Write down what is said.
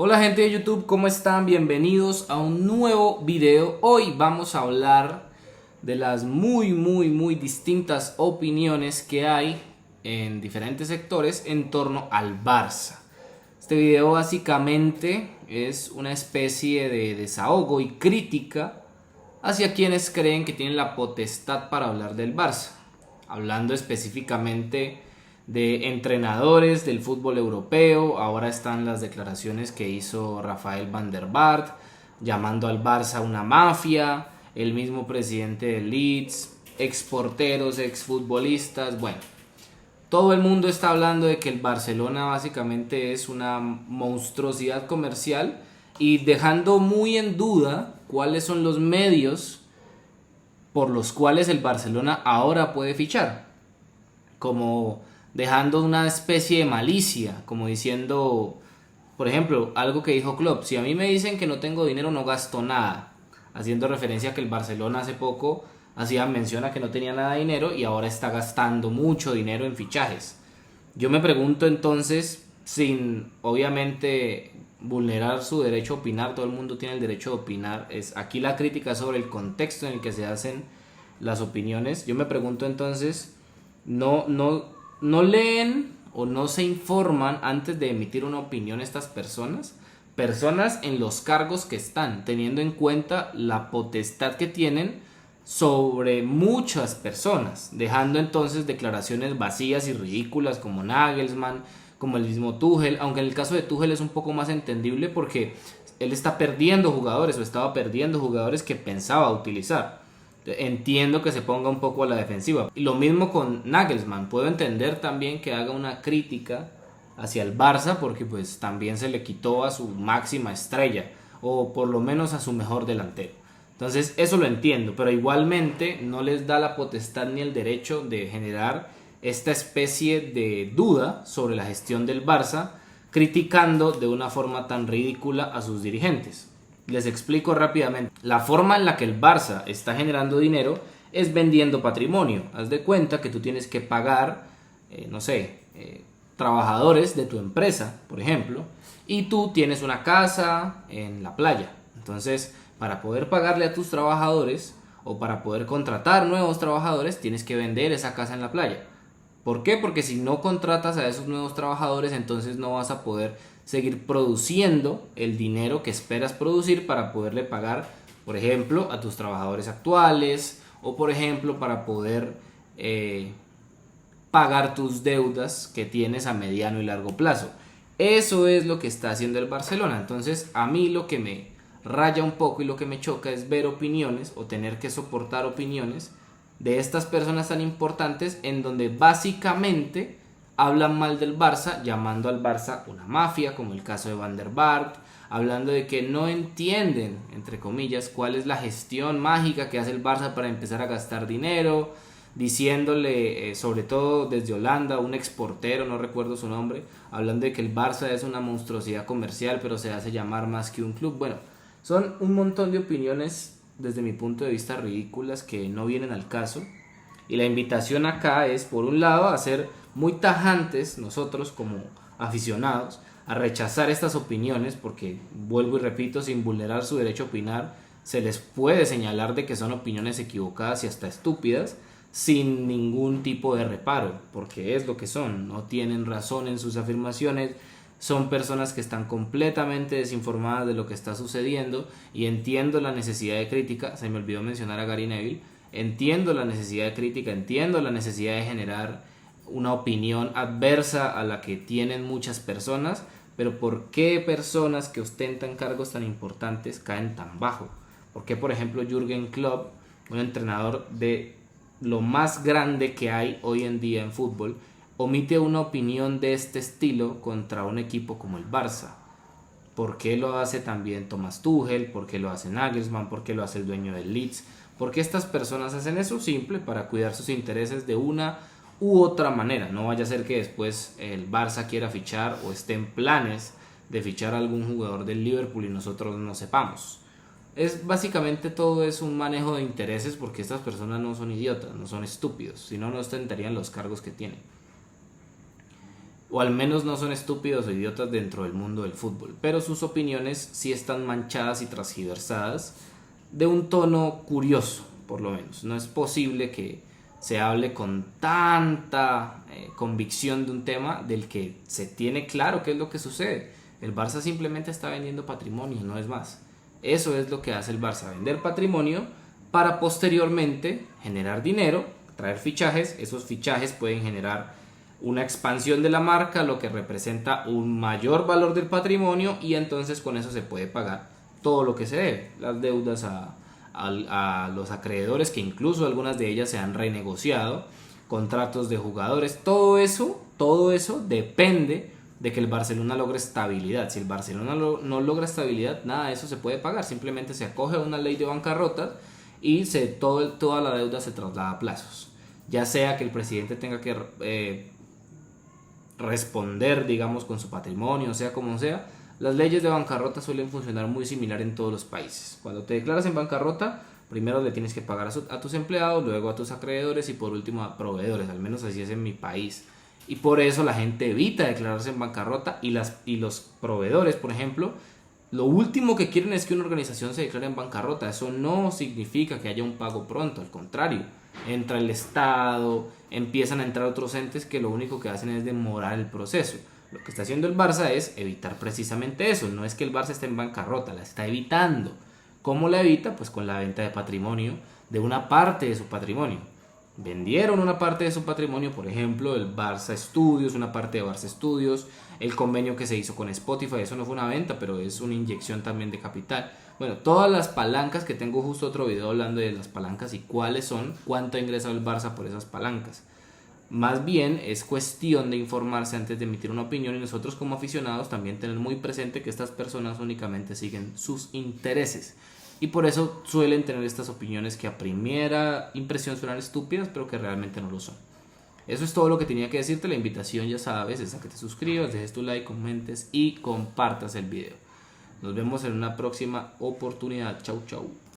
Hola gente de YouTube, ¿cómo están? Bienvenidos a un nuevo video. Hoy vamos a hablar de las muy distintas opiniones que hay en diferentes sectores en torno al Barça. Este video básicamente es una especie de desahogo y crítica hacia quienes creen que tienen la potestad para hablar del Barça, hablando específicamente de entrenadores del fútbol europeo. Ahora están las declaraciones que hizo Rafael van der Vaart, llamando al Barça una mafia, el mismo presidente de Leeds, exporteros, exfutbolistas, bueno. Todo el mundo está hablando de que el Barcelona básicamente es una monstruosidad comercial y dejando muy en duda cuáles son los medios por los cuales el Barcelona ahora puede fichar, como dejando una especie de malicia, como diciendo, por ejemplo, algo que dijo Klopp: si a mí me dicen que no tengo dinero no gasto nada, haciendo referencia a que el Barcelona hace poco hacía mención a que no tenía nada de dinero y ahora está gastando mucho dinero en fichajes. Yo me pregunto entonces, sin obviamente vulnerar su derecho a opinar, todo el mundo tiene el derecho de opinar, es aquí la crítica sobre el contexto en el que se hacen las opiniones. Yo me pregunto entonces, no leen o no se informan antes de emitir una opinión estas personas en los cargos que están, teniendo en cuenta la potestad que tienen sobre muchas personas, dejando entonces declaraciones vacías y ridículas como Nagelsmann, como el mismo Tuchel, aunque en el caso de Tuchel es un poco más entendible porque él está perdiendo jugadores o estaba perdiendo jugadores que pensaba utilizar. Entiendo que se ponga un poco a la defensiva. Y lo mismo con Nagelsmann. Puedo entender también que haga una crítica hacia el Barça porque pues también se le quitó a su máxima estrella o por lo menos a su mejor delantero. Entonces eso lo entiendo, pero igualmente no les da la potestad ni el derecho de generar esta especie de duda sobre la gestión del Barça, criticando de una forma tan ridícula a sus dirigentes. Les explico rápidamente. La forma en la que el Barça está generando dinero es vendiendo patrimonio. Haz de cuenta que tú tienes que pagar, trabajadores de tu empresa, por ejemplo, y tú tienes una casa en la playa. Entonces, para poder pagarle a tus trabajadores o para poder contratar nuevos trabajadores, tienes que vender esa casa en la playa. ¿Por qué? Porque si no contratas a esos nuevos trabajadores, entonces no vas a poder seguir produciendo el dinero que esperas producir para poderle pagar, por ejemplo, a tus trabajadores actuales o, por ejemplo, para poder pagar tus deudas que tienes a mediano y largo plazo. Eso es lo que está haciendo el Barcelona. Entonces, a mí lo que me raya un poco y lo que me choca es ver opiniones o tener que soportar opiniones de estas personas tan importantes en donde básicamente hablan mal del Barça, llamando al Barça una mafia, como el caso de Van der Vaart, hablando de que no entienden, entre comillas, cuál es la gestión mágica que hace el Barça para empezar a gastar dinero, diciéndole, sobre todo desde Holanda, un exportero, no recuerdo su nombre, hablando de que el Barça es una monstruosidad comercial, pero se hace llamar más que un club. Bueno, son un montón de opiniones desde mi punto de vista ridículas que no vienen al caso. Y la invitación acá es, por un lado, a ser muy tajantes nosotros como aficionados, a rechazar estas opiniones, porque, vuelvo y repito, sin vulnerar su derecho a opinar, se les puede señalar de que son opiniones equivocadas y hasta estúpidas, sin ningún tipo de reparo, porque es lo que son, no tienen razón en sus afirmaciones. Son personas que están completamente desinformadas de lo que está sucediendo y entiendo la necesidad de crítica. Se me olvidó mencionar a Gary Neville. Entiendo la necesidad de crítica, entiendo la necesidad de generar una opinión adversa a la que tienen muchas personas, pero ¿por qué personas que ostentan cargos tan importantes caen tan bajo? ¿Por qué, por ejemplo, Jürgen Klopp, un entrenador de lo más grande que hay hoy en día en fútbol, omite una opinión de este estilo contra un equipo como el Barça? ¿Por qué lo hace también Thomas Tuchel? ¿Por qué lo hace Nagelsmann? ¿Por qué lo hace el dueño del Leeds? ¿Por qué estas personas hacen eso? Simple, para cuidar sus intereses de una u otra manera. No vaya a ser que después el Barça quiera fichar o esté en planes de fichar a algún jugador del Liverpool y nosotros no sepamos. Básicamente todo es un manejo de intereses, porque estas personas no son idiotas, no son estúpidos, si no, no ostentarían los cargos que tienen. o al menos no son estúpidos o idiotas dentro del mundo del fútbol, pero sus opiniones sí están manchadas y transgiversadas de un tono curioso, por lo menos. No es posible que se hable con tanta convicción de un tema del que se tiene claro qué es lo que sucede. El Barça simplemente está vendiendo patrimonio, no es más. Eso es lo que hace el Barça, vender patrimonio para posteriormente generar dinero, traer fichajes. Esos fichajes pueden generar una expansión de la marca, lo que representa un mayor valor del patrimonio, y entonces con eso se puede pagar todo lo que se debe, las deudas a los acreedores, que incluso algunas de ellas se han renegociado, contratos de jugadores, todo eso depende de que el Barcelona logre estabilidad. Si el Barcelona no logra estabilidad, nada de eso se puede pagar, simplemente se acoge a una ley de bancarrota y toda la deuda se traslada a plazos, ya sea que el presidente tenga que responder, digamos, con su patrimonio, sea como sea. Las leyes de bancarrota suelen funcionar muy similar en todos los países. Cuando te declaras en bancarrota, primero le tienes que pagar a tus empleados, luego a tus acreedores y por último a proveedores, al menos así es en mi país. Y por eso la gente evita declararse en bancarrota, y los proveedores, por ejemplo, lo último que quieren es que una organización se declare en bancarrota. Eso no significa que haya un pago pronto, al contrario. Entra el Estado, empiezan a entrar otros entes que lo único que hacen es demorar el proceso. Lo que está haciendo el Barça es evitar precisamente eso. No es que el Barça esté en bancarrota, la está evitando. ¿Cómo la evita? Pues con la venta de patrimonio, de una parte de su patrimonio. Vendieron una parte de su patrimonio, por ejemplo, el Barça Studios, una parte de Barça Studios, el convenio que se hizo con Spotify. Eso no fue una venta, pero es una inyección también de capital. Bueno, todas las palancas, que tengo justo otro video hablando de las palancas y cuáles son, cuánto ha ingresado el Barça por esas palancas. Más bien es cuestión de informarse antes de emitir una opinión, y nosotros como aficionados también tener muy presente que estas personas únicamente siguen sus intereses, y por eso suelen tener estas opiniones que a primera impresión suenan estúpidas, pero que realmente no lo son. Eso es todo lo que tenía que decirte. La invitación, ya sabes, es a que te suscribas, dejes tu like, comentes y compartas el video. Nos vemos en una próxima oportunidad. Chau, chau.